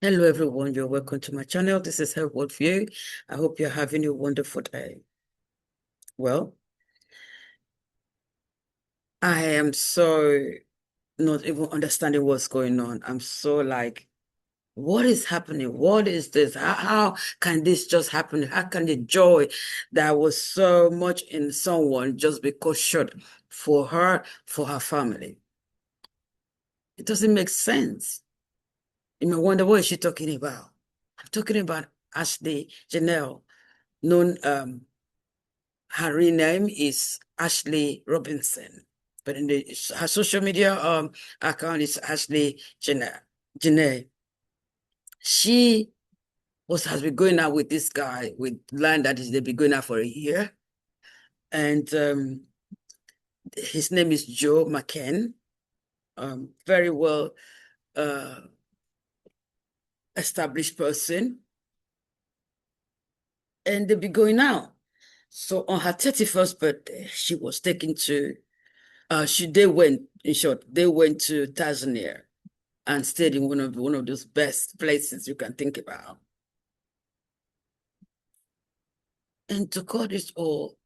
Hello everyone, you're welcome to my channel. This is Her Worldview. I hope you're having a wonderful day. Well, I am so not even understanding what's going on. I'm so like, what is happening? What is this? How can this just happen? How can the joy that was so much in someone just be cut short for her, for her family? It doesn't make sense. You may wonder, what is she talking about? I'm talking about Ashley Janelle, known her real name is Ashley Robinson, but in her social media account is Ashley Jenae. She has been going out with this guy with land that is they've been going out for a year, and his name is Joe McCann. Very well uh, established person, and they've been going out. So on her 31st birthday, she was taken to they went, in short, they went to Tanzania and stayed in one of those best places you can think about. And to cut it all,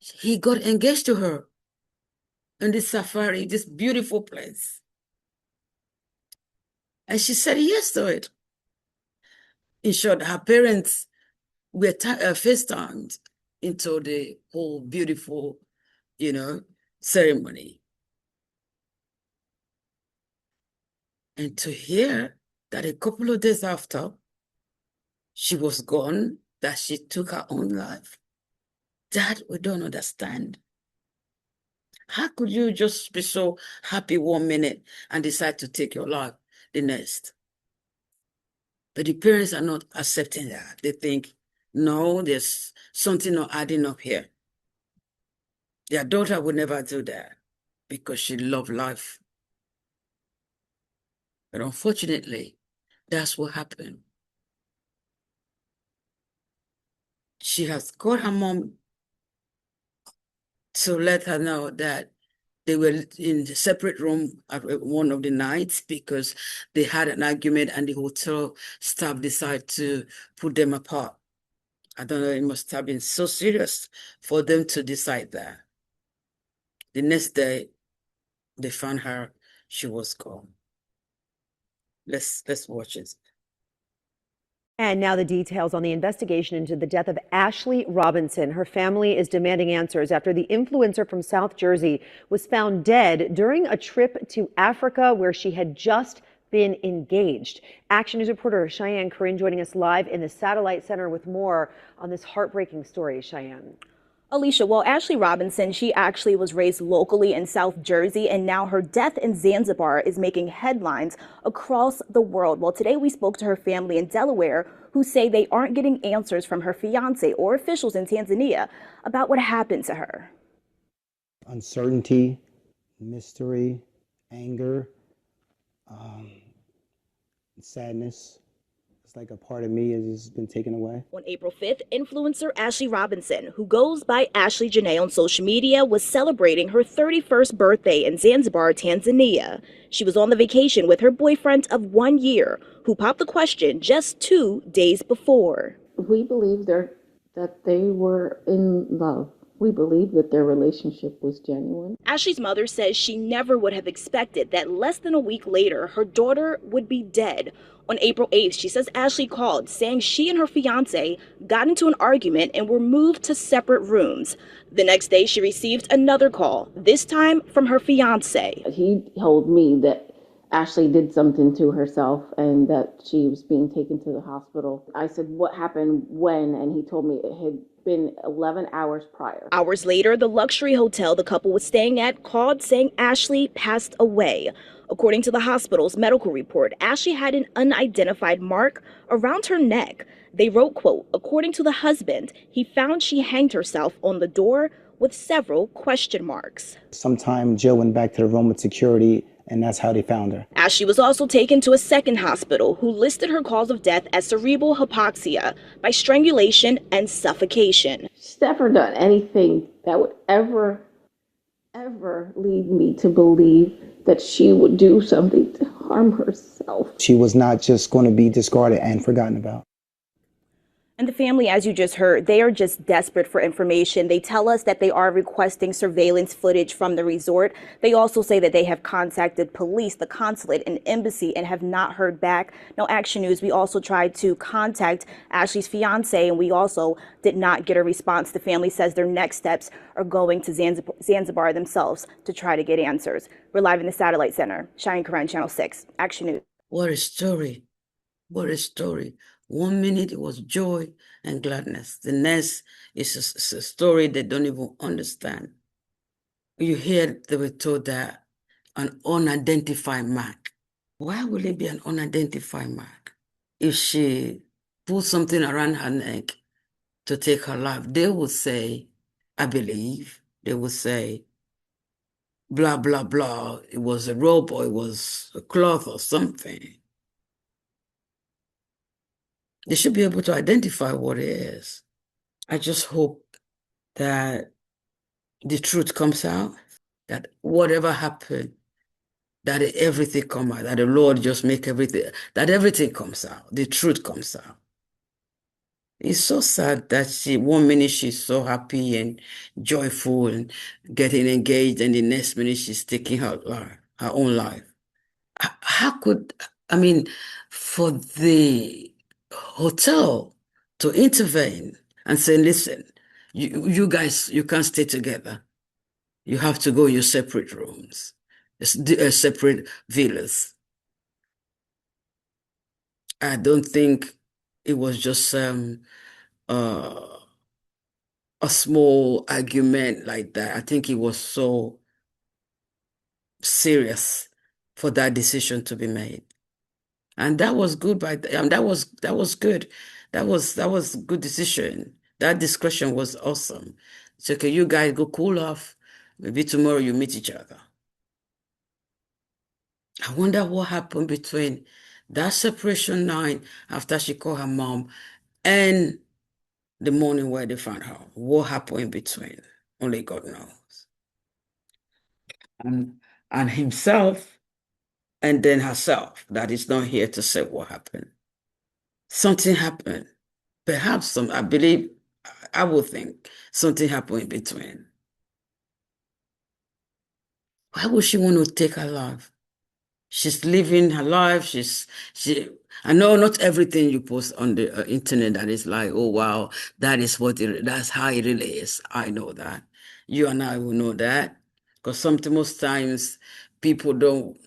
he got engaged to her in this safari, this beautiful place. And she said yes to it. In short, her parents were FaceTimed into the whole beautiful, ceremony. And to hear that a couple of days after she was gone, that she took her own life. That we don't understand. How could you just be so happy 1 minute and decide to take your life the next? But the parents are not accepting that. They think, no, there's something not adding up here. Their daughter would never do that because she loved life. But unfortunately, that's what happened. She has called her mom to let her know that they were in a separate room at one of the nights because they had an argument and the hotel staff decided to put them apart. I don't know, it must have been so serious for them to decide that. The next day, they found her, she was gone. Let's watch it. And now the details on the investigation into the death of Ashley Robinson. Her family is demanding answers after the influencer from South Jersey was found dead during a trip to Africa where she had just been engaged. Action News reporter Cheyenne Corinne joining us live in the Satellite Center with more on this heartbreaking story. Cheyenne. Alicia, well, Ashley Robinson, she actually was raised locally in South Jersey, and now her death in Zanzibar is making headlines across the world. Well, today we spoke to her family in Delaware who say they aren't getting answers from her fiance or officials in Tanzania about what happened to her. Uncertainty, mystery, anger, sadness. It's like a part of me has been taken away. On April 5th, influencer Ashley Robinson, who goes by Ashley Jenae on social media, was celebrating her 31st birthday in Zanzibar, Tanzania. She was on the vacation with her boyfriend of 1 year, who popped the question just 2 days before. We believe that they were in love. We believe that their relationship was genuine. Ashley's mother says she never would have expected that less than a week later, her daughter would be dead. On April 8th, she says Ashley called, saying she and her fiancé got into an argument and were moved to separate rooms. The next day, she received another call, this time from her fiancé. He told me that Ashley did something to herself and that she was being taken to the hospital. I said, what happened when? And he told me it had been 11 hours prior. Hours later, the luxury hotel the couple was staying at called saying Ashley passed away. According to the hospital's medical report, Ashley had an unidentified mark around her neck. They wrote, quote, according to the husband, he found she hanged herself on the door with several question marks. Sometime Jill went back to the room with security, and that's how they found her. Ashley was also taken to a second hospital who listed her cause of death as cerebral hypoxia by strangulation and suffocation. She's never done anything that would ever lead me to believe that she would do something to harm herself. She was not just going to be discarded and forgotten about. And the family, as you just heard, they are just desperate for information. They tell us that they are requesting surveillance footage from the resort. They also say that they have contacted police, the consulate, and embassy, and have not heard back. No Action News, we also tried to contact Ashley's fiance, and we also did not get a response. The family says their next steps are going to Zanzibar themselves to try to get answers. We're live in the Satellite Center. Cheyenne Karen, Channel 6, Action News. What a story. What a story. 1 minute it was joy and gladness. The next is a story they don't even understand. You hear they were told that an unidentified mark. Why will it be an unidentified mark? If she put something around her neck to take her life, they would say, I believe, they would say, blah, blah, blah. It was a rope or it was a cloth or something. They should be able to identify what it is. I just hope that the truth comes out, that whatever happened, that everything come out, that the Lord just make everything, that everything comes out, the truth comes out. It's so sad that 1 minute she's so happy and joyful and getting engaged, and the next minute she's taking her life, her own life. How could, I mean, for the hotel to intervene and say, listen, you guys, you can't stay together. You have to go in your separate rooms, separate villas. I don't think it was just a small argument like that. I think it was so serious for that decision to be made. And that was good that was good. That was a good decision. That discussion was awesome. So okay, you guys go cool off. Maybe tomorrow you meet each other. I wonder what happened between that separation night after she called her mom and the morning where they found her. What happened in between? Only God knows. And himself and then herself, that is not here to say what happened. Something happened. Perhaps I believe, I would think something happened in between. Why would she want to take her life? She's living her life. I know not everything you post on the internet that is like, oh, wow, that's how it really is. I know that. You and I will know that. Because most times people don't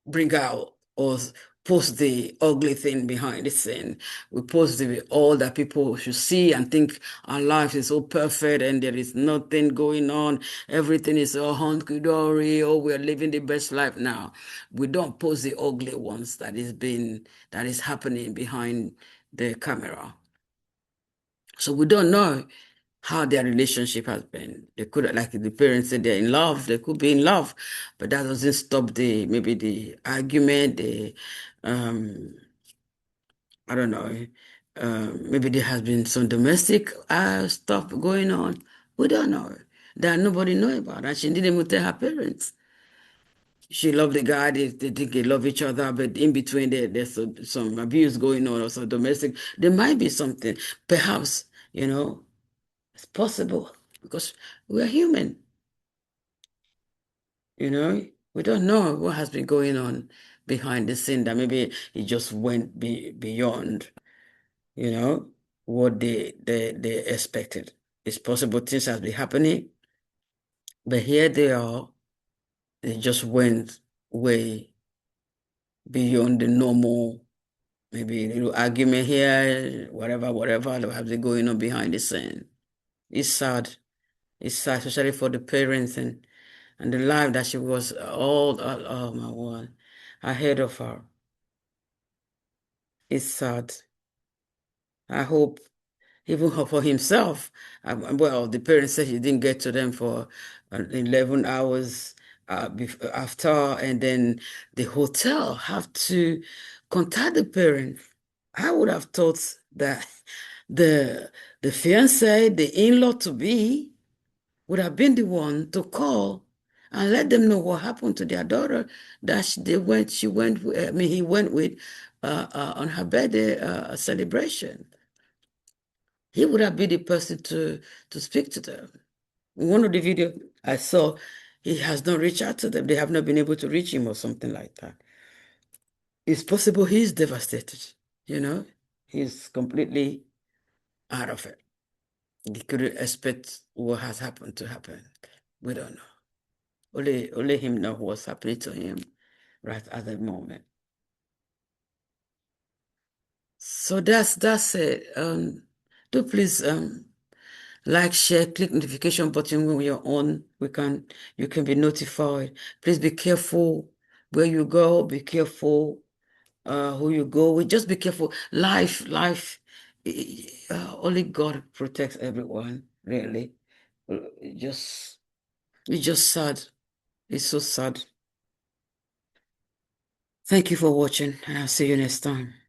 bring out or post the ugly thing behind the scene. We post all that people should see and think our life is so perfect and there is nothing going on. Everything is all hunky-dory. Oh, we're living the best life now. We don't post the ugly ones that is happening behind the camera. So we don't know how their relationship has been. They could, like the parents said, they're in love. They could be in love, but that doesn't stop maybe the argument. I don't know. Maybe there has been some domestic stuff going on. We don't know. That nobody know about, and she didn't even tell her parents. She loved the guy. They think they love each other, but in between there's some abuse going on or some domestic. There might be something. Perhaps, it's possible because we're human. We don't know what has been going on behind the scene, that maybe it just went beyond, what they expected. It's possible things have been happening, but here they are. They just went way beyond the normal, maybe a little argument here, whatever that has been going on behind the scene. It's sad. It's sad, especially for the parents and the life that she was oh my word, ahead of her. It's sad. I hope even for himself, well, the parents said he didn't get to them for 11 hours after, and then the hotel have to contact the parents. I would have thought that the fiancé, the in-law to be, would have been the one to call and let them know what happened to their daughter that he went with on her birthday celebration. He would have been the person to speak to them. In one of the videos I saw, he has not reached out to them. They have not been able to reach him or something like that. It's possible he's devastated, you know? He's completely out of it. He couldn't expect what has happened to happen. We don't know. Only him know what's happening to him right at that moment. So that's it. Do please like, share, click notification button when you're on. You can be notified. Please be careful where you go. Be careful who you go with. Just be careful. Life. Only God protects everyone. Really, it just it's just sad. It's so sad. Thank you for watching, and I'll see you next time.